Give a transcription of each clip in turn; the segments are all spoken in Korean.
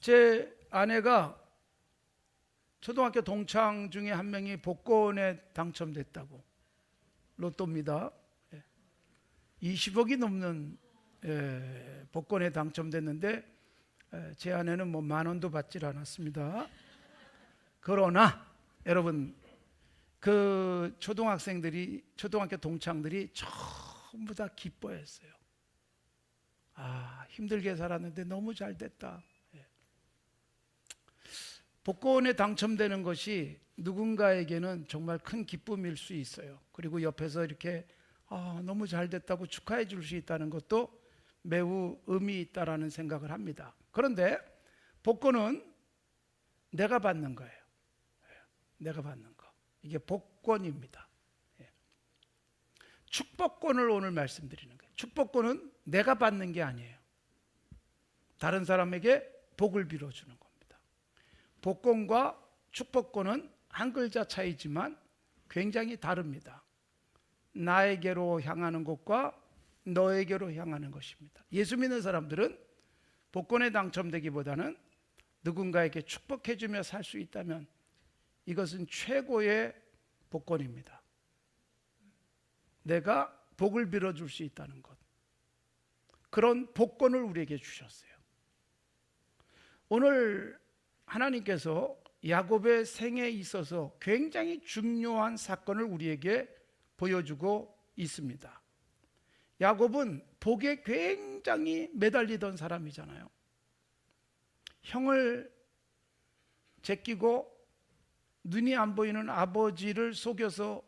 제 아내가 초등학교 동창 중에 한 명이 복권에 당첨됐다고. 로또입니다. 20억이 넘는 복권에 당첨됐는데 제 아내는 뭐 10,000원도 받질 않았습니다. 그러나 여러분, 그 초등학교 동창들이 전부 다 기뻐했어요. 힘들게 살았는데 너무 잘 됐다. 복권에 당첨되는 것이 누군가에게는 정말 큰 기쁨일 수 있어요. 그리고 옆에서 이렇게 너무 잘 됐다고 축하해 줄 수 있다는 것도 매우 의미 있다라는 생각을 합니다. 그런데 복권은 내가 받는 거예요. 내가 받는 거. 이게 복권입니다. 축복권을 오늘 말씀드리는 거예요. 축복권은 내가 받는 게 아니에요. 다른 사람에게 복을 빌어주는 겁니다. 복권과 축복권은 한 글자 차이지만 굉장히 다릅니다. 나에게로 향하는 것과 너에게로 향하는 것입니다. 예수 믿는 사람들은 복권에 당첨되기보다는 누군가에게 축복해주며 살 수 있다면 이것은 최고의 복권입니다. 내가 복을 빌어줄 수 있다는 것, 그런 복권을 우리에게 주셨어요. 오늘 하나님께서 야곱의 생애에 있어서 굉장히 중요한 사건을 우리에게 보여주고 있습니다. 야곱은 복에 굉장히 매달리던 사람이잖아요. 형을 제끼고 눈이 안 보이는 아버지를 속여서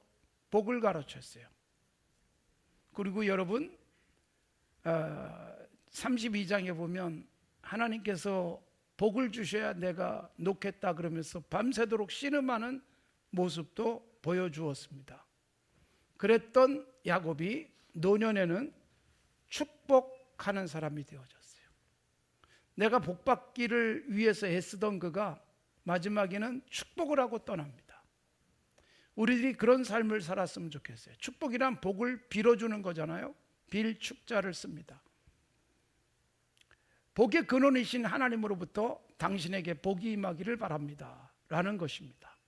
복을 가르쳤어요. 그리고 여러분 32장에 보면 하나님께서 복을 주셔야 내가 놓겠다 그러면서 밤새도록 씨름하는 모습도 보여주었습니다. 그랬던 야곱이 노년에는 축복하는 사람이 되어졌어요. 내가 복받기를 위해서 애쓰던 그가 마지막에는 축복을 하고 떠납니다. 우리들이 그런 삶을 살았으면 좋겠어요. 축복이란 복을 빌어주는 거잖아요. 빌축자를 씁니다. 복의 근원이신 하나님으로부터 당신에게 복이 임하기를 바랍니다 라는 것입니다.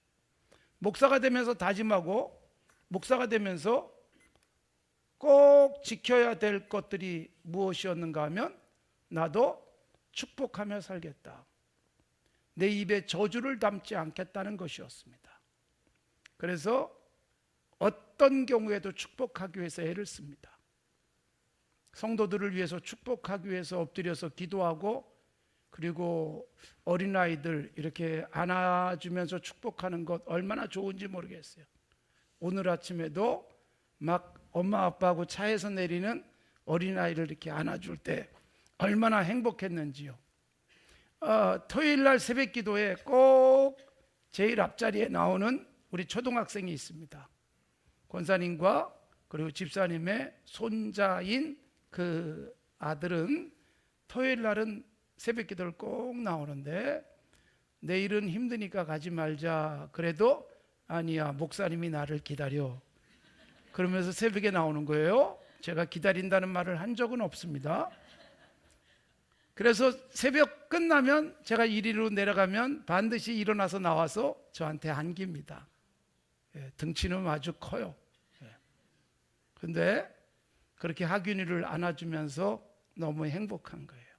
목사가 되면서 다짐하고 목사가 되면서 꼭 지켜야 될 것들이 무엇이었는가 하면 나도 축복하며 살겠다, 내 입에 저주를 담지 않겠다는 것이었습니다. 그래서 어떤 경우에도 축복하기 위해서 애를 씁니다. 성도들을 위해서 축복하기 위해서 엎드려서 기도하고, 그리고 어린아이들 이렇게 안아주면서 축복하는 것 얼마나 좋은지 모르겠어요. 오늘 아침에도 막 엄마 아빠하고 차에서 내리는 어린아이를 이렇게 안아줄 때 얼마나 행복했는지요. 토요일 날 새벽 기도에 꼭 제일 앞자리에 나오는 우리 초등학생이 있습니다. 권사님과 그리고 집사님의 손자인 그 아들은 토요일 날은 새벽 기도를 꼭 나오는데, 내일은 힘드니까 가지 말자 그래도 아니야, 목사님이 나를 기다려 그러면서 새벽에 나오는 거예요. 제가 기다린다는 말을 한 적은 없습니다. 그래서 새벽 끝나면 제가 이리로 내려가면 반드시 일어나서 나와서 저한테 안깁니다. 등치는 아주 커요. 그런데 그렇게 학윤이를 안아주면서 너무 행복한 거예요.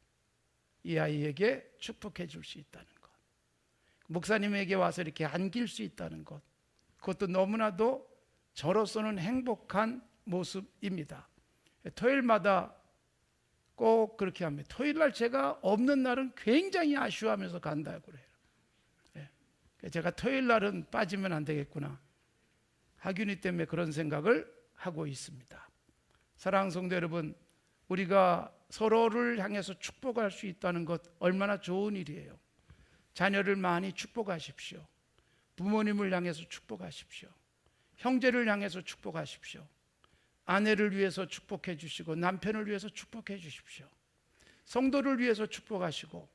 이 아이에게 축복해 줄 수 있다는 것, 목사님에게 와서 이렇게 안길 수 있다는 것, 그것도 너무나도 저로서는 행복한 모습입니다. 토요일마다 꼭 그렇게 합니다. 토요일 날 제가 없는 날은 굉장히 아쉬워하면서 간다고 그래요. 제가 토요일 날은 빠지면 안 되겠구나, 학윤이 때문에 그런 생각을 하고 있습니다. 사랑하는 성도 여러분, 우리가 서로를 향해서 축복할 수 있다는 것 얼마나 좋은 일이에요. 자녀를 많이 축복하십시오. 부모님을 향해서 축복하십시오. 형제를 향해서 축복하십시오. 아내를 위해서 축복해 주시고 남편을 위해서 축복해 주십시오. 성도를 위해서 축복하시고,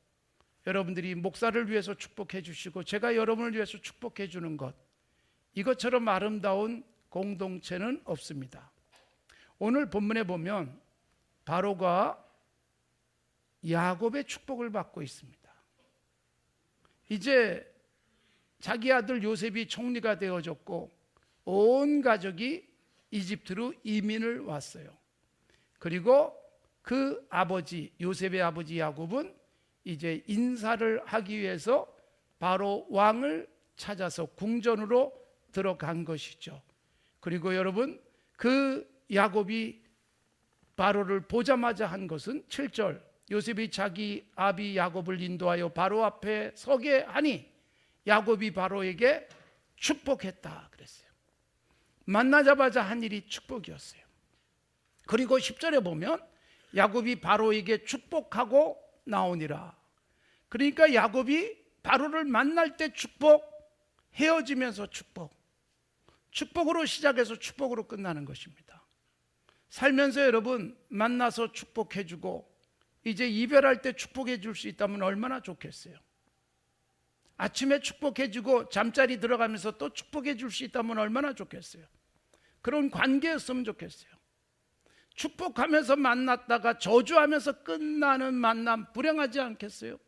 여러분들이 목사를 위해서 축복해 주시고 제가 여러분을 위해서 축복해 주는 것, 이것처럼 아름다운 공동체는 없습니다. 오늘 본문에 보면 바로가 야곱의 축복을 받고 있습니다. 이제 자기 아들 요셉이 총리가 되어졌고 온 가족이 이집트로 이민을 왔어요. 그리고 그 아버지 요셉의 아버지 야곱은 이제 인사를 하기 위해서 바로 왕을 찾아서 궁전으로 들어간 것이죠. 그리고 여러분, 그 야곱이 바로를 보자마자 한 것은 7절, 요셉이 자기 아비 야곱을 인도하여 바로 앞에 서게 하니 야곱이 바로에게 축복했다 그랬어요. 만나자마자 한 일이 축복이었어요. 그리고 10절에 보면 야곱이 바로에게 축복하고 나오니라. 그러니까 야곱이 바로를 만날 때 축복, 헤어지면서 축복, 축복으로 시작해서 축복으로 끝나는 것입니다. 살면서 여러분 만나서 축복해주고 이제 이별할 때 축복해줄 수 있다면 얼마나 좋겠어요. 아침에 축복해주고 잠자리 들어가면서 또 축복해줄 수 있다면 얼마나 좋겠어요. 그런 관계였으면 좋겠어요. 축복하면서 만났다가 저주하면서 끝나는 만남 불행하지 않겠어요?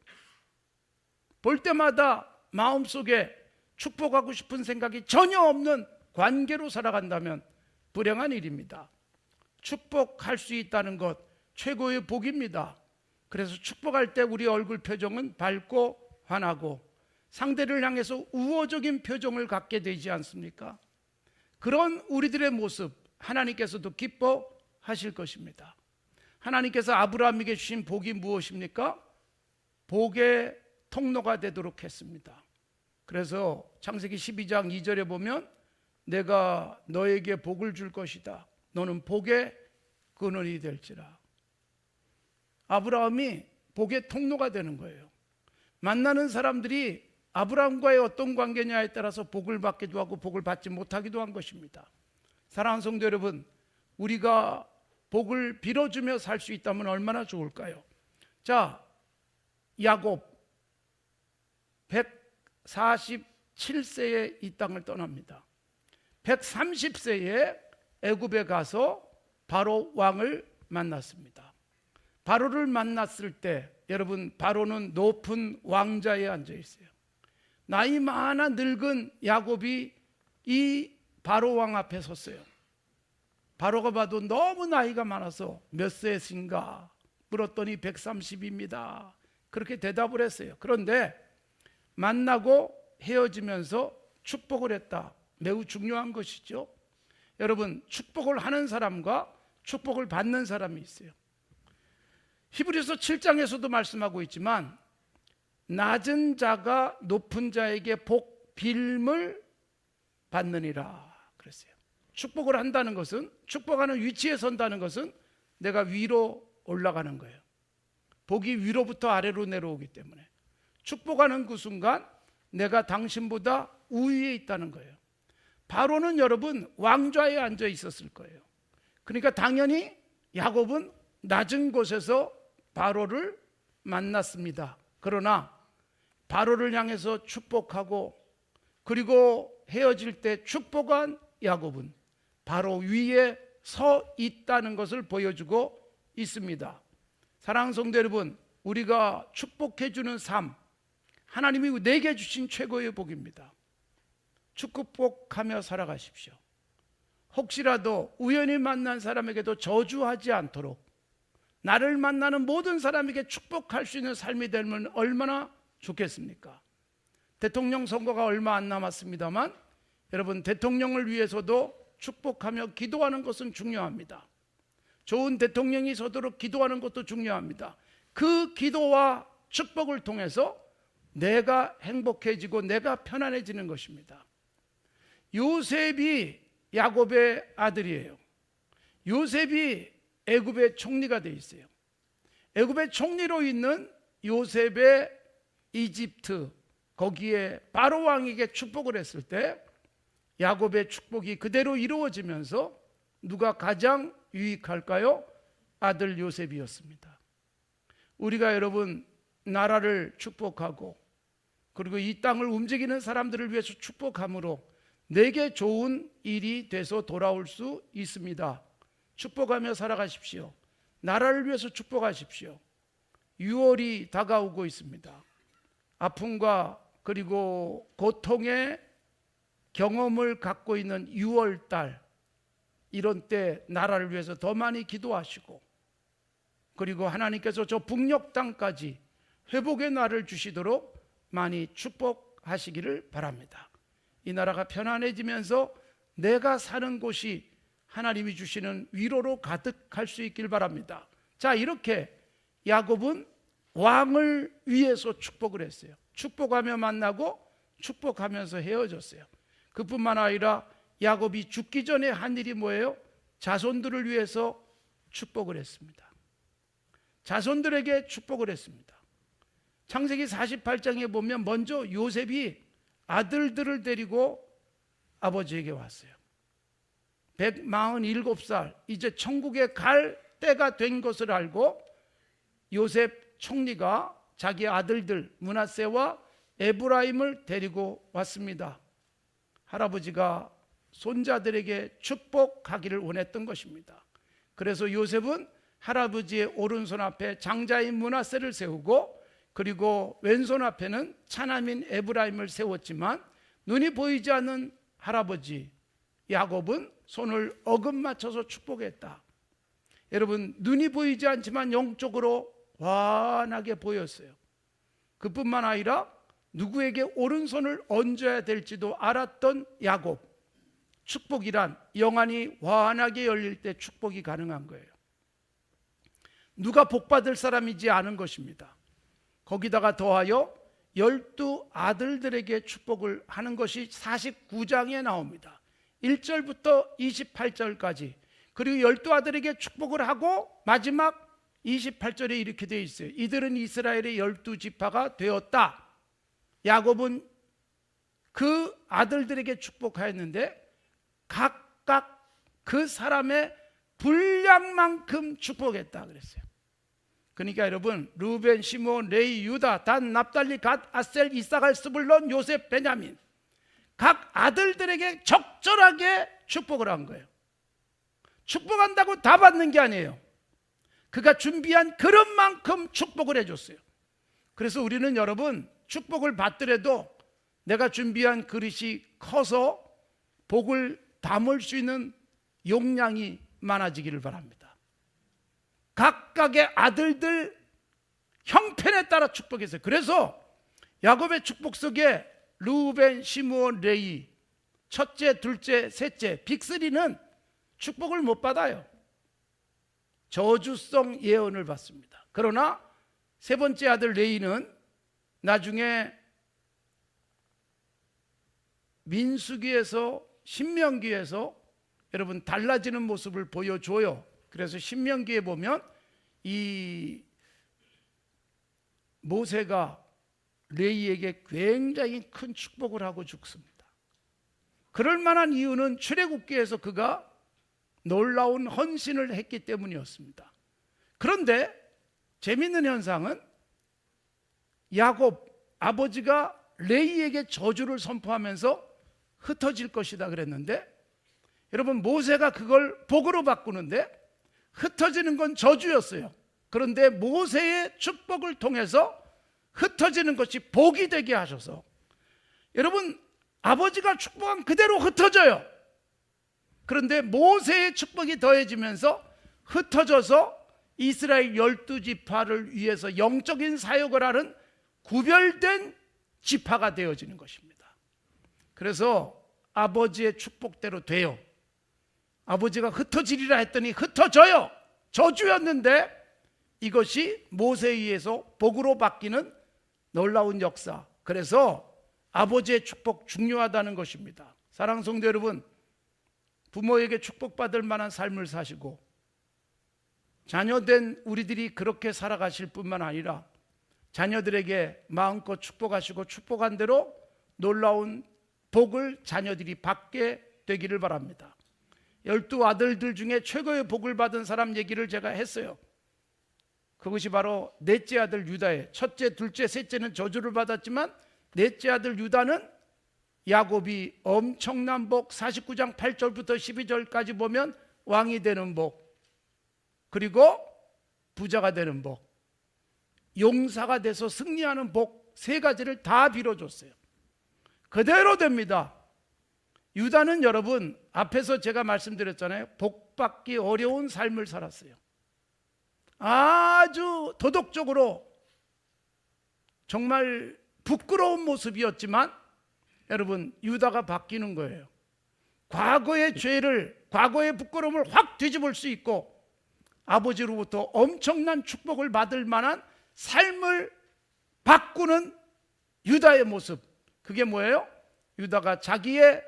볼 때마다 마음속에 축복하고 싶은 생각이 전혀 없는 관계로 살아간다면 불행한 일입니다. 축복할 수 있다는 것 최고의 복입니다. 그래서 축복할 때 우리 얼굴 표정은 밝고 환하고 상대를 향해서 우호적인 표정을 갖게 되지 않습니까? 그런 우리들의 모습 하나님께서도 기뻐하실 것입니다. 하나님께서 아브라함에게 주신 복이 무엇입니까? 복의 통로가 되도록 했습니다. 그래서 창세기 12장 2절에 보면 내가 너에게 복을 줄 것이다. 너는 복의 근원이 될지라. 아브라함이 복의 통로가 되는 거예요. 만나는 사람들이 아브라함과의 어떤 관계냐에 따라서 복을 받기도 하고 복을 받지 못하기도 한 것입니다. 사랑하는 성도 여러분, 우리가 복을 빌어주며 살 수 있다면 얼마나 좋을까요? 자, 야곱 147세에 이 땅을 떠납니다. 130세에 애굽에 가서 바로 왕을 만났습니다. 바로를 만났을 때 여러분, 바로는 높은 왕자에 앉아 있어요. 나이 많아 늙은 야곱이 이 바로 왕 앞에 섰어요. 바로가 봐도 너무 나이가 많아서 몇 세신가 물었더니 130입니다. 그렇게 대답을 했어요. 그런데 만나고 헤어지면서 축복을 했다. 매우 중요한 것이죠. 여러분, 축복을 하는 사람과 축복을 받는 사람이 있어요. 히브리서 7장에서도 말씀하고 있지만 낮은 자가 높은 자에게 복 빌음을 받느니라 그랬어요. 축복을 한다는 것은, 축복하는 위치에 선다는 것은 내가 위로 올라가는 거예요. 복이 위로부터 아래로 내려오기 때문에 축복하는 그 순간 내가 당신보다 우위에 있다는 거예요. 바로는 여러분 왕좌에 앉아 있었을 거예요. 그러니까 당연히 야곱은 낮은 곳에서 바로를 만났습니다. 그러나 바로를 향해서 축복하고 그리고 헤어질 때 축복한 야곱은 바로 위에 서 있다는 것을 보여주고 있습니다. 사랑하는 성도 여러분, 우리가 축복해 주는 삶, 하나님이 내게 주신 최고의 복입니다. 축복하며 살아가십시오. 혹시라도 우연히 만난 사람에게도 저주하지 않도록 나를 만나는 모든 사람에게 축복할 수 있는 삶이 되면 얼마나 좋겠습니까? 대통령 선거가 얼마 안 남았습니다만 여러분, 대통령을 위해서도 축복하며 기도하는 것은 중요합니다. 좋은 대통령이 서도록 기도하는 것도 중요합니다. 그 기도와 축복을 통해서 내가 행복해지고 내가 편안해지는 것입니다. 요셉이 야곱의 아들이에요. 요셉이 애굽의 총리가 돼 있어요. 애굽의 총리로 있는 요셉의 이집트, 거기에 바로 왕에게 축복을 했을 때 야곱의 축복이 그대로 이루어지면서 누가 가장 유익할까요? 아들 요셉이었습니다. 우리가 여러분 나라를 축복하고 그리고 이 땅을 움직이는 사람들을 위해서 축복함으로 내게 좋은 일이 돼서 돌아올 수 있습니다. 축복하며 살아가십시오. 나라를 위해서 축복하십시오. 6월이 다가오고 있습니다. 아픔과 그리고 고통의 경험을 갖고 있는 6월달 이런 때 나라를 위해서 더 많이 기도하시고, 그리고 하나님께서 저 북녘 땅까지 회복의 날을 주시도록 많이 축복하시기를 바랍니다. 이 나라가 편안해지면서 내가 사는 곳이 하나님이 주시는 위로로 가득할 수 있길 바랍니다. 자, 이렇게 야곱은 왕을 위해서 축복을 했어요. 축복하며 만나고 축복하면서 헤어졌어요. 그뿐만 아니라 야곱이 죽기 전에 한 일이 뭐예요? 자손들을 위해서 축복을 했습니다. 자손들에게 축복을 했습니다. 창세기 48장에 보면 먼저 요셉이 아들들을 데리고 아버지에게 왔어요. 147살 이제 천국에 갈 때가 된 것을 알고 요셉 총리가 자기 아들들 므낫세와 에브라임을 데리고 왔습니다. 할아버지가 손자들에게 축복하기를 원했던 것입니다. 그래서 요셉은 할아버지의 오른손 앞에 장자인 므낫세를 세우고, 그리고 왼손 앞에는 차남인 에브라임을 세웠지만 눈이 보이지 않는 할아버지 야곱은 손을 어금 맞춰서 축복했다. 여러분, 눈이 보이지 않지만 영적으로 환하게 보였어요. 그뿐만 아니라 누구에게 오른손을 얹어야 될지도 알았던 야곱. 축복이란 영안이 환하게 열릴 때 축복이 가능한 거예요. 누가 복받을 사람이지 않은 것입니다. 거기다가 더하여 12아들들에게 축복을 하는 것이 49장에 나옵니다. 1절부터 28절까지. 그리고 12아들에게 축복을 하고 마지막 28절에 이렇게 되어 있어요. 이들은 이스라엘의 12지파가 되었다. 야곱은 그 아들들에게 축복하였는데 각각 그 사람의 분량만큼 축복했다 그랬어요. 그러니까 여러분, 루벤, 시므온, 레위, 유다, 단, 납달리, 갓, 아셀, 이사갈, 스불론, 요셉, 베냐민 각 아들들에게 적절하게 축복을 한 거예요. 축복한다고 다 받는 게 아니에요. 그가 준비한 그릇만큼 축복을 해줬어요. 그래서 우리는 여러분, 축복을 받더라도 내가 준비한 그릇이 커서 복을 담을 수 있는 용량이 많아지기를 바랍니다. 각각의 아들들 형편에 따라 축복했어요. 그래서 야곱의 축복 속에 루벤, 시므온, 레위 첫째, 둘째, 셋째 빅3는 축복을 못 받아요. 저주성 예언을 받습니다. 그러나 세 번째 아들 레위는 나중에 민수기에서 신명기에서 여러분 달라지는 모습을 보여줘요. 그래서 신명기에 보면 이 모세가 레위에게 굉장히 큰 축복을 하고 죽습니다. 그럴 만한 이유는 출애굽기에서 그가 놀라운 헌신을 했기 때문이었습니다. 그런데 재미있는 현상은 야곱 아버지가 레위에게 저주를 선포하면서 흩어질 것이다 그랬는데, 여러분 모세가 그걸 복으로 바꾸는데 흩어지는 건 저주였어요. 그런데 모세의 축복을 통해서 흩어지는 것이 복이 되게 하셔서, 여러분 아버지가 축복한 그대로 흩어져요. 그런데 모세의 축복이 더해지면서 흩어져서 이스라엘 12지파를 위해서 영적인 사역을 하는 구별된 지파가 되어지는 것입니다. 그래서 아버지의 축복대로 돼요. 아버지가 흩어지리라 했더니 흩어져요. 저주였는데 이것이 모세에 의해서 복으로 바뀌는 놀라운 역사. 그래서 아버지의 축복 중요하다는 것입니다. 사랑하는 성도 여러분, 부모에게 축복받을 만한 삶을 사시고 자녀된 우리들이 그렇게 살아가실 뿐만 아니라 자녀들에게 마음껏 축복하시고 축복한 대로 놀라운 복을 자녀들이 받게 되기를 바랍니다. 12아들들 중에 최고의 복을 받은 사람 얘기를 제가 했어요. 그것이 바로 넷째 아들 유다예요. 첫째, 둘째, 셋째는 저주를 받았지만 넷째 아들 유다는 야곱이 엄청난 복, 49장 8절부터 12절까지 보면 왕이 되는 복, 그리고 부자가 되는 복, 용사가 돼서 승리하는 복 세 가지를 다 빌어줬어요. 그대로 됩니다. 유다는 여러분 앞에서 제가 말씀드렸잖아요. 복받기 어려운 삶을 살았어요. 아주 도덕적으로 정말 부끄러운 모습이었지만 여러분 유다가 바뀌는 거예요. 과거의 죄를, 과거의 부끄러움을 확 뒤집을 수 있고 아버지로부터 엄청난 축복을 받을 만한 삶을 바꾸는 유다의 모습. 그게 뭐예요? 유다가 자기의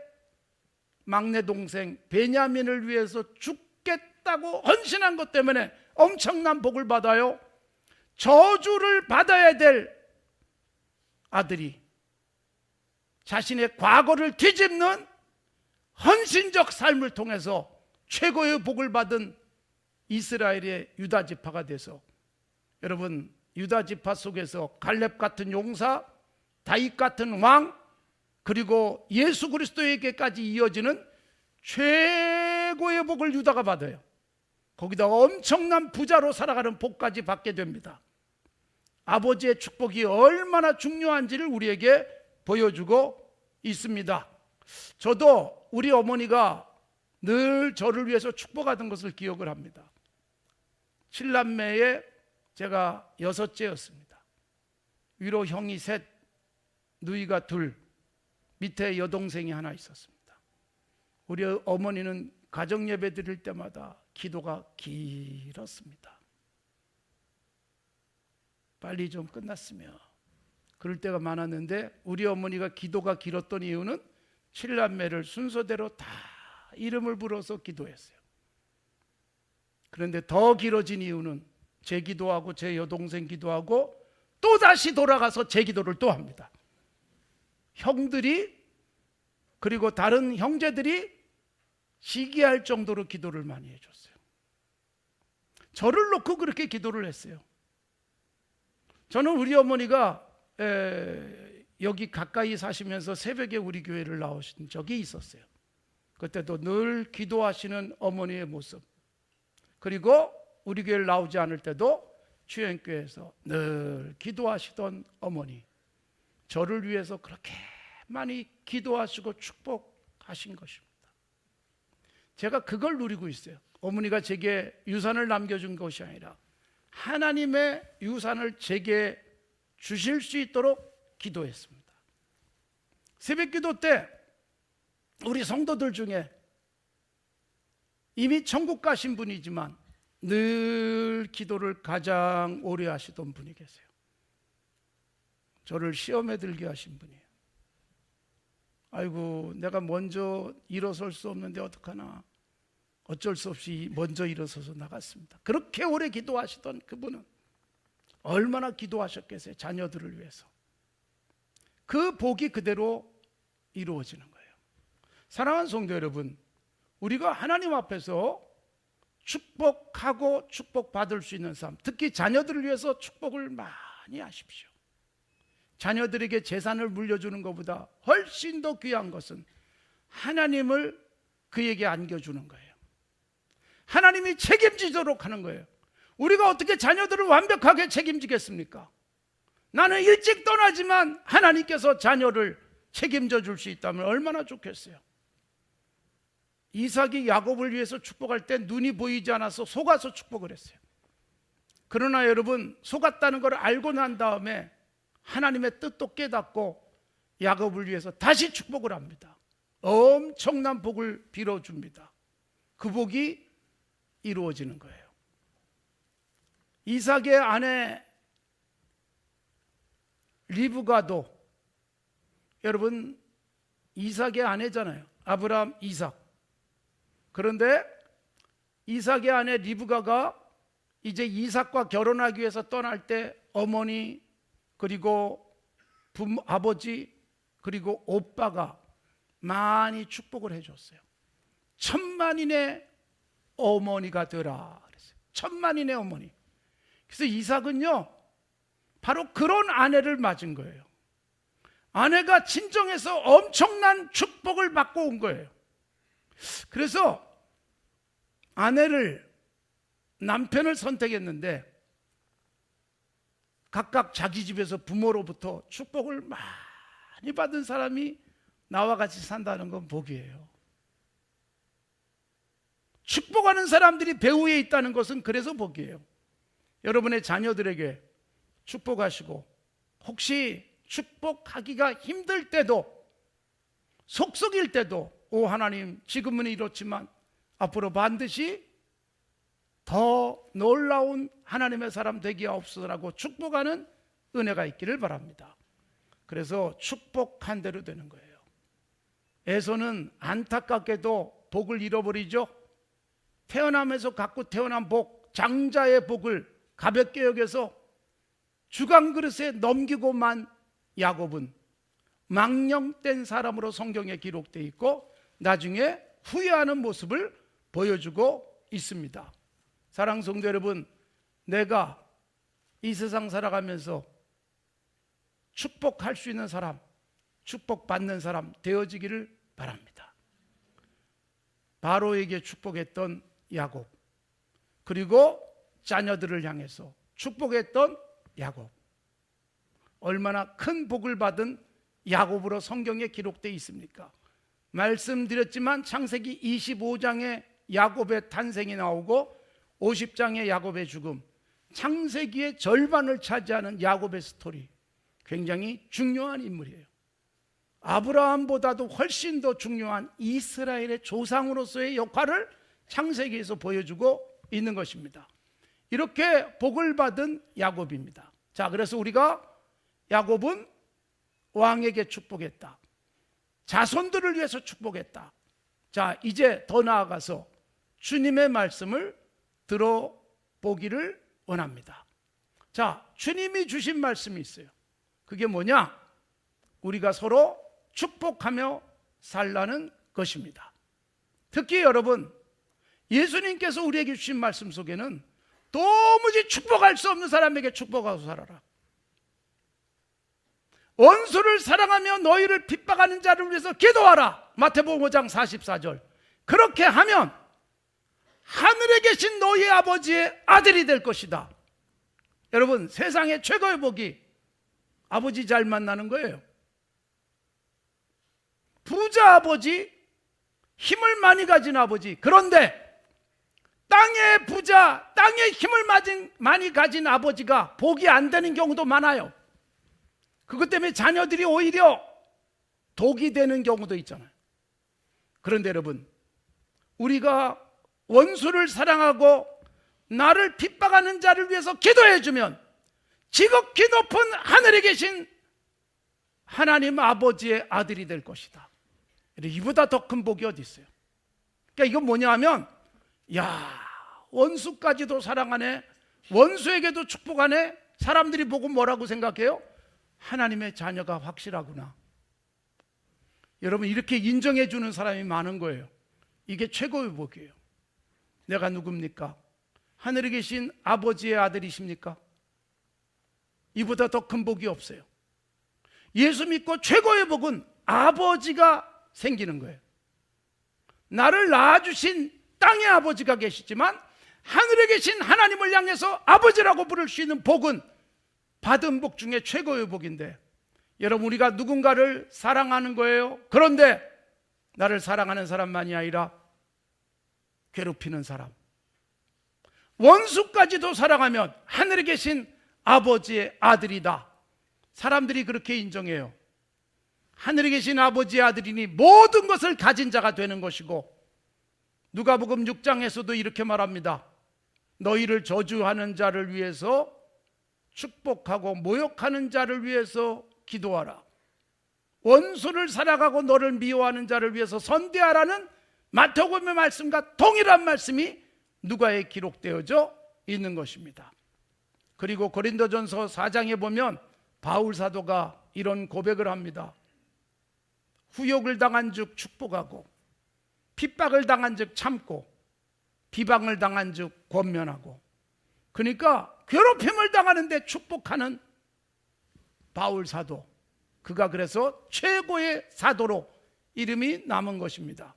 막내 동생 베냐민을 위해서 죽겠다고 헌신한 것 때문에 엄청난 복을 받아요. 저주를 받아야 될 아들이 자신의 과거를 뒤집는 헌신적 삶을 통해서 최고의 복을 받은 이스라엘의 유다 지파가 돼서 여러분 유다 지파 속에서 갈렙 같은 용사, 다윗 같은 왕, 그리고 예수 그리스도에게까지 이어지는 최고의 복을 유다가 받아요. 거기다가 엄청난 부자로 살아가는 복까지 받게 됩니다. 아버지의 축복이 얼마나 중요한지를 우리에게 보여주고 있습니다. 저도 우리 어머니가 늘 저를 위해서 축복하던 것을 기억을 합니다. 7남매에 제가 6째였습니다. 위로 형이 3, 누이가 2, 밑에 여동생이 하나 있었습니다. 우리 어머니는 가정 예배 드릴 때마다 기도가 길었습니다. 빨리 좀 끝났으면 그럴 때가 많았는데 우리 어머니가 기도가 길었던 이유는 7남매를 순서대로 다 이름을 불어서 기도했어요. 그런데 더 길어진 이유는 제 기도하고 제 여동생 기도하고 또 다시 돌아가서 제 기도를 또 합니다. 형들이 그리고 다른 형제들이 시기할 정도로 기도를 많이 해줬어요. 저를 놓고 그렇게 기도를 했어요. 저는 우리 어머니가 여기 가까이 사시면서 새벽에 우리 교회를 나오신 적이 있었어요. 그때도 늘 기도하시는 어머니의 모습, 그리고 우리 교회를 나오지 않을 때도 추행교회에서 늘 기도하시던 어머니, 저를 위해서 그렇게 많이 기도하시고 축복하신 것입니다. 제가 그걸 누리고 있어요. 어머니가 제게 유산을 남겨준 것이 아니라 하나님의 유산을 제게 주실 수 있도록 기도했습니다. 새벽기도 때 우리 성도들 중에 이미 천국 가신 분이지만 늘 기도를 가장 오래 하시던 분이 계세요. 저를 시험에 들게 하신 분이에요. 아이고, 내가 먼저 일어설 수 없는데 어떡하나. 어쩔 수 없이 먼저 일어서서 나갔습니다. 그렇게 오래 기도하시던 그분은 얼마나 기도하셨겠어요. 자녀들을 위해서. 그 복이 그대로 이루어지는 거예요. 사랑하는 성도 여러분, 우리가 하나님 앞에서 축복하고 축복받을 수 있는 삶, 특히 자녀들을 위해서 축복을 많이 하십시오. 자녀들에게 재산을 물려주는 것보다 훨씬 더 귀한 것은 하나님을 그에게 안겨주는 거예요. 하나님이 책임지도록 하는 거예요. 우리가 어떻게 자녀들을 완벽하게 책임지겠습니까? 나는 일찍 떠나지만 하나님께서 자녀를 책임져 줄 수 있다면 얼마나 좋겠어요. 이삭이 야곱을 위해서 축복할 때 눈이 보이지 않아서 속아서 축복을 했어요. 그러나 여러분, 속았다는 걸 알고 난 다음에 하나님의 뜻도 깨닫고 야곱을 위해서 다시 축복을 합니다. 엄청난 복을 빌어줍니다. 그 복이 이루어지는 거예요. 이삭의 아내 리브가도, 여러분 이삭의 아내잖아요. 아브라함, 이삭. 그런데 이삭의 아내 리브가가 이제 이삭과 결혼하기 위해서 떠날 때 어머니, 그리고 아버지, 그리고 오빠가 많이 축복을 해줬어요. 천만인의 어머니가 되라 그랬어요. 천만인의 어머니. 그래서 이삭은요, 바로 그런 아내를 맞은 거예요. 아내가 친정에서 엄청난 축복을 받고 온 거예요. 그래서 남편을 선택했는데 각각 자기 집에서 부모로부터 축복을 많이 받은 사람이 나와 같이 산다는 건 복이에요. 축복하는 사람들이 배후에 있다는 것은 그래서 복이에요. 여러분의 자녀들에게 축복하시고, 혹시 축복하기가 힘들 때도, 속썩일 때도, 오 하나님 지금은 이렇지만 앞으로 반드시 더 놀라운 하나님의 사람 되게 하옵소서라고 축복하는 은혜가 있기를 바랍니다. 그래서 축복한 대로 되는 거예요. 에서는 안타깝게도 복을 잃어버리죠. 태어나면서 갖고 태어난 복, 장자의 복을 가볍게 여겨서 주간 그릇에 넘기고만 야곱은 망령된 사람으로 성경에 기록되어 있고 나중에 후회하는 모습을 보여주고 있습니다. 사랑하는 성도 여러분, 내가 이 세상 살아가면서 축복할 수 있는 사람, 축복받는 사람 되어지기를 바랍니다. 바로에게 축복했던 야곱, 그리고 자녀들을 향해서 축복했던 야곱, 얼마나 큰 복을 받은 야곱으로 성경에 기록되어 있습니까? 말씀드렸지만 창세기 25장에 야곱의 탄생이 나오고 50장의 야곱의 죽음, 창세기의 절반을 차지하는 야곱의 스토리, 굉장히 중요한 인물이에요. 아브라함보다도 훨씬 더 중요한 이스라엘의 조상으로서의 역할을 창세기에서 보여주고 있는 것입니다. 이렇게 복을 받은 야곱입니다. 자, 그래서 우리가 야곱은 왕에게 축복했다, 자손들을 위해서 축복했다. 자, 이제 더 나아가서 주님의 말씀을 들어보기를 원합니다. 자, 주님이 주신 말씀이 있어요. 그게 뭐냐? 우리가 서로 축복하며 살라는 것입니다. 특히 여러분, 예수님께서 우리에게 주신 말씀 속에는 도무지 축복할 수 없는 사람에게 축복하고 살아라, 원수를 사랑하며 너희를 핍박하는 자를 위해서 기도하라, 마태복음 5장 44절. 그렇게 하면 하늘에 계신 너희 아버지의 아들이 될 것이다. 여러분, 세상의 최고의 복이 아버지 잘 만나는 거예요. 부자 아버지, 힘을 많이 가진 아버지. 그런데 땅의 부자, 땅의 힘을 많이 가진 아버지가 복이 안 되는 경우도 많아요. 그것 때문에 자녀들이 오히려 독이 되는 경우도 있잖아요. 그런데 여러분, 우리가 원수를 사랑하고 나를 핍박하는 자를 위해서 기도해 주면 지극히 높은 하늘에 계신 하나님 아버지의 아들이 될 것이다. 이보다 더 큰 복이 어디 있어요? 그러니까 이건 뭐냐 하면, 야, 원수까지도 사랑하네, 원수에게도 축복하네. 사람들이 보고 뭐라고 생각해요? 하나님의 자녀가 확실하구나. 여러분, 이렇게 인정해 주는 사람이 많은 거예요. 이게 최고의 복이에요. 내가 누굽니까? 하늘에 계신 아버지의 아들이십니까? 이보다 더 큰 복이 없어요. 예수 믿고 최고의 복은 아버지가 생기는 거예요. 나를 낳아주신 땅의 아버지가 계시지만 하늘에 계신 하나님을 향해서 아버지라고 부를 수 있는 복은 받은 복 중에 최고의 복인데, 여러분, 우리가 누군가를 사랑하는 거예요. 그런데 나를 사랑하는 사람만이 아니라 괴롭히는 사람, 원수까지도 사랑하면 하늘에 계신 아버지의 아들이다. 사람들이 그렇게 인정해요. 하늘에 계신 아버지의 아들이니 모든 것을 가진 자가 되는 것이고, 누가복음 6장에서도 이렇게 말합니다. 너희를 저주하는 자를 위해서 축복하고 모욕하는 자를 위해서 기도하라. 원수를 사랑하고 너를 미워하는 자를 위해서 선대하라는 마태복음의 말씀과 동일한 말씀이 누가에 기록되어져 있는 것입니다. 그리고 고린도전서 4장에 보면 바울 사도가 이런 고백을 합니다. 후욕을 당한 즉 축복하고, 핍박을 당한 즉 참고, 비방을 당한 즉 권면하고. 그러니까 괴롭힘을 당하는데 축복하는 바울 사도, 그가 그래서 최고의 사도로 이름이 남은 것입니다.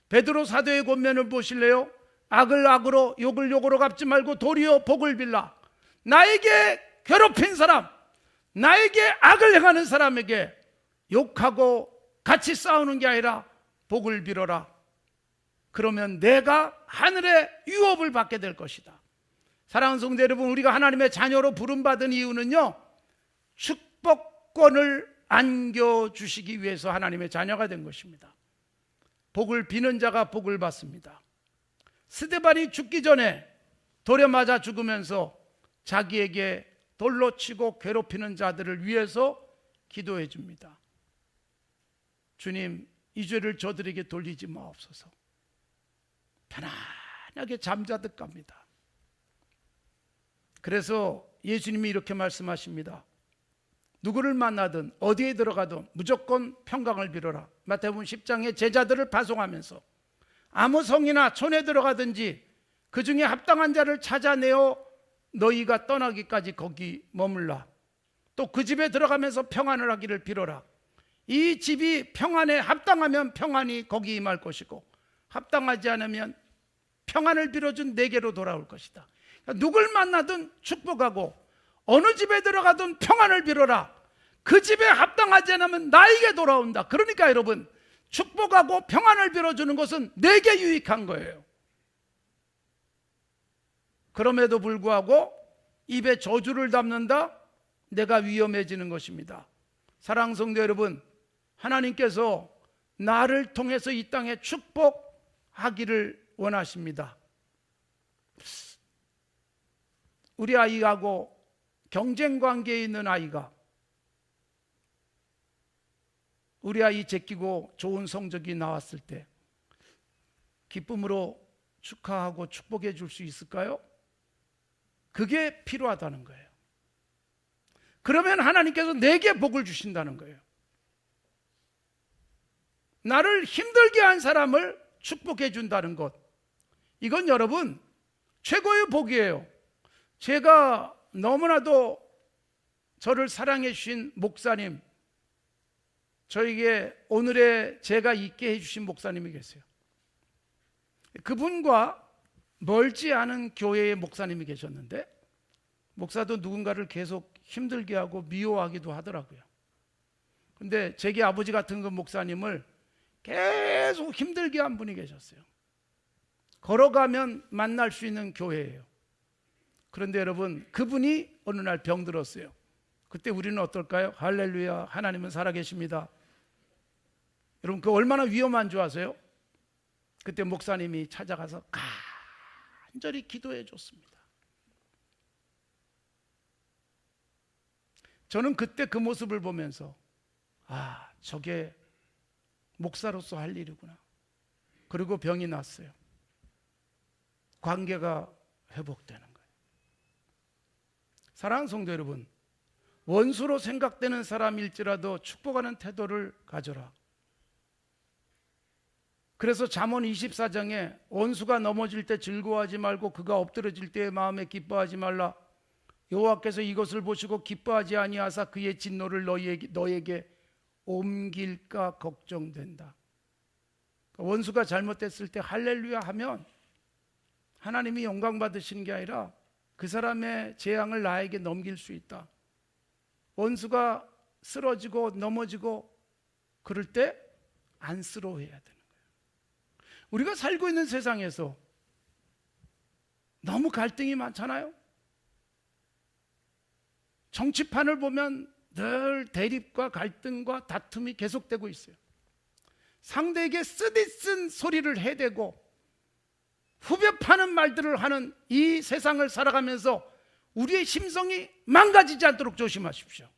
베드로 사도의 권면을 보실래요? 악을 악으로 욕을 욕으로 갚지 말고 도리어 복을 빌라. 나에게 괴롭힌 사람, 나에게 악을 행하는 사람에게 욕하고 같이 싸우는 게 아니라 복을 빌어라. 그러면 내가 하늘의 유업을 받게 될 것이다. 사랑하는 성도 여러분, 우리가 하나님의 자녀로 부름받은 이유는요, 축복권을 안겨주시기 위해서 하나님의 자녀가 된 것입니다. 복을 비는 자가 복을 받습니다. 스데반이 죽기 전에 돌에 맞아 죽으면서 자기에게 돌로 치고 괴롭히는 자들을 위해서 기도해 줍니다. 주님, 이 죄를 저들에게 돌리지 마옵소서. 편안하게 잠자듯 갑니다. 그래서 예수님이 이렇게 말씀하십니다. 누구를 만나든 어디에 들어가든 무조건 평강을 빌어라. 마태복음 10장에 제자들을 파송하면서 아무 성이나 촌에 들어가든지 그 중에 합당한 자를 찾아내어 너희가 떠나기까지 거기 머물라. 또 그 집에 들어가면서 평안을 하기를 빌어라. 이 집이 평안에 합당하면 평안이 거기 임할 것이고 합당하지 않으면 평안을 빌어준 내게로 돌아올 것이다. 그러니까 누굴 만나든 축복하고 어느 집에 들어가든 평안을 빌어라. 그 집에 합당하지 않으면 나에게 돌아온다. 그러니까 여러분, 축복하고 평안을 빌어주는 것은 내게 유익한 거예요. 그럼에도 불구하고 입에 저주를 담는다? 내가 위험해지는 것입니다. 사랑하는 성도 여러분, 하나님께서 나를 통해서 이 땅에 축복하기를 원하십니다. 우리 아이하고 경쟁 관계에 있는 아이가 우리 아이 제끼고 좋은 성적이 나왔을 때 기쁨으로 축하하고 축복해 줄 수 있을까요? 그게 필요하다는 거예요. 그러면 하나님께서 내게 복을 주신다는 거예요. 나를 힘들게 한 사람을 축복해 준다는 것, 이건 여러분 최고의 복이에요. 제가 너무나도 저를 사랑해 주신 목사님, 저에게 오늘의 제가 있게 해주신 목사님이 계세요. 그분과 멀지 않은 교회의 목사님이 계셨는데 목사도 누군가를 계속 힘들게 하고 미워하기도 하더라고요. 근데 제게 아버지 같은 그 목사님을 계속 힘들게 한 분이 계셨어요. 걸어가면 만날 수 있는 교회예요. 그런데 여러분, 그분이 어느 날 병들었어요. 그때 우리는 어떨까요? 할렐루야, 하나님은 살아계십니다. 여러분, 그 얼마나 위험한 줄 아세요? 그때 목사님이 찾아가서 간절히 기도해 줬습니다. 저는 그때 그 모습을 보면서 저게 목사로서 할 일이구나. 그리고 병이 났어요. 관계가 회복되는 거예요. 사랑하는 성도 여러분, 원수로 생각되는 사람일지라도 축복하는 태도를 가져라. 그래서 잠언 24장에 원수가 넘어질 때 즐거워하지 말고 그가 엎드러질 때의 마음에 기뻐하지 말라. 여호와께서 이것을 보시고 기뻐하지 아니하사 그의 진노를 너에게 옮길까 걱정된다. 원수가 잘못됐을 때 할렐루야 하면 하나님이 영광 받으시는 게 아니라 그 사람의 재앙을 나에게 넘길 수 있다. 원수가 쓰러지고 넘어지고 그럴 때 안쓰러워해야 되는 거예요. 우리가 살고 있는 세상에서 너무 갈등이 많잖아요. 정치판을 보면 늘 대립과 갈등과 다툼이 계속되고 있어요. 상대에게 쓰디쓴 소리를 해대고 후벼 파는 말들을 하는 이 세상을 살아가면서 우리의 심성이 망가지지 않도록 조심하십시오.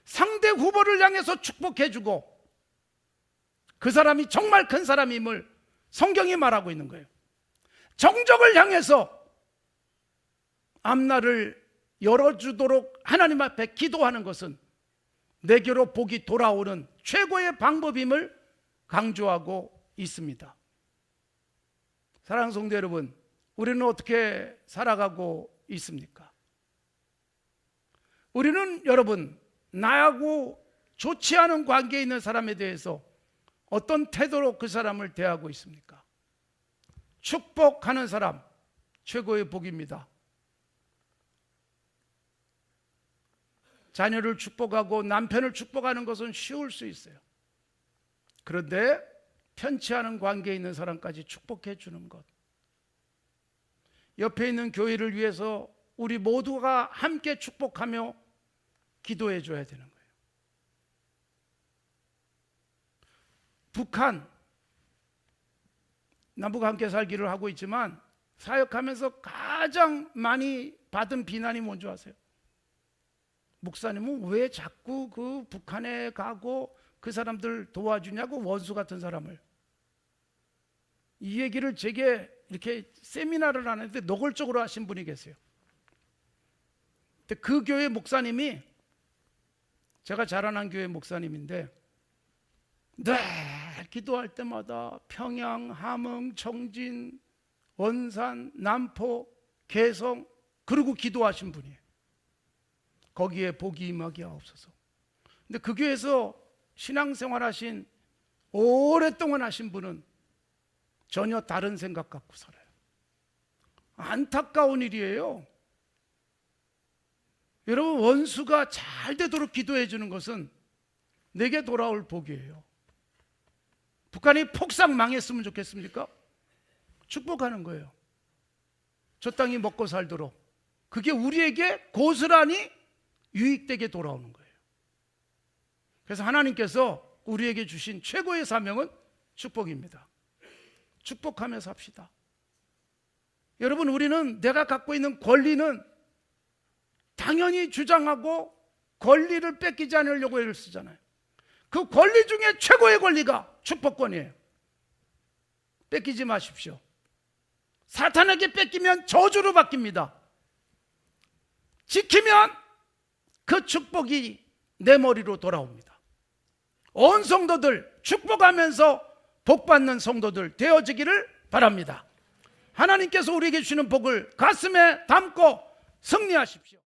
상대 후보를 향해서 축복해주고 그 사람이 정말 큰 사람임을 성경이 말하고 있는 거예요. 정적을 향해서 앞날을 열어주도록 하나님 앞에 기도하는 것은 내게로 복이 돌아오는 최고의 방법임을 강조하고 있습니다. 사랑하는 성도 여러분, 우리는 어떻게 살아가고 있습니까? 우리는 여러분, 나하고 좋지 않은 관계에 있는 사람에 대해서 어떤 태도로 그 사람을 대하고 있습니까? 축복하는 사람, 최고의 복입니다. 자녀를 축복하고 남편을 축복하는 것은 쉬울 수 있어요. 그런데 편치 않은 관계에 있는 사람까지 축복해 주는 것, 옆에 있는 교회를 위해서 우리 모두가 함께 축복하며 기도해 줘야 되는 거예요. 북한, 남북 함께 살기를 하고 있지만 사역하면서 가장 많이 받은 비난이 뭔지 아세요? 목사님은 왜 자꾸 그 북한에 가고 그 사람들 도와주냐고, 원수 같은 사람을. 이 얘기를 제게 이렇게 세미나를 하는데 노골적으로 하신 분이 계세요. 근데 그 교회 목사님이, 제가 자라난 교회 목사님인데, 늘 기도할 때마다 평양, 함흥, 청진, 원산, 남포, 개성, 그리고 기도하신 분이에요. 거기에 복이 임하게 하옵소서. 근데 그 교회에서 신앙생활 하신, 오랫동안 하신 분은 전혀 다른 생각 갖고 살아요. 안타까운 일이에요. 여러분, 원수가 잘 되도록 기도해 주는 것은 내게 돌아올 복이에요. 북한이 폭삭 망했으면 좋겠습니까? 축복하는 거예요. 저 땅이 먹고 살도록. 그게 우리에게 고스란히 유익되게 돌아오는 거예요. 그래서 하나님께서 우리에게 주신 최고의 사명은 축복입니다. 축복하며 삽시다. 여러분, 우리는 내가 갖고 있는 권리는 당연히 주장하고 권리를 뺏기지 않으려고 애를 쓰잖아요. 그 권리 중에 최고의 권리가 축복권이에요. 뺏기지 마십시오. 사탄에게 뺏기면 저주로 바뀝니다. 지키면 그 축복이 내 머리로 돌아옵니다. 온 성도들 축복하면서 복받는 성도들 되어지기를 바랍니다. 하나님께서 우리에게 주시는 복을 가슴에 담고 승리하십시오.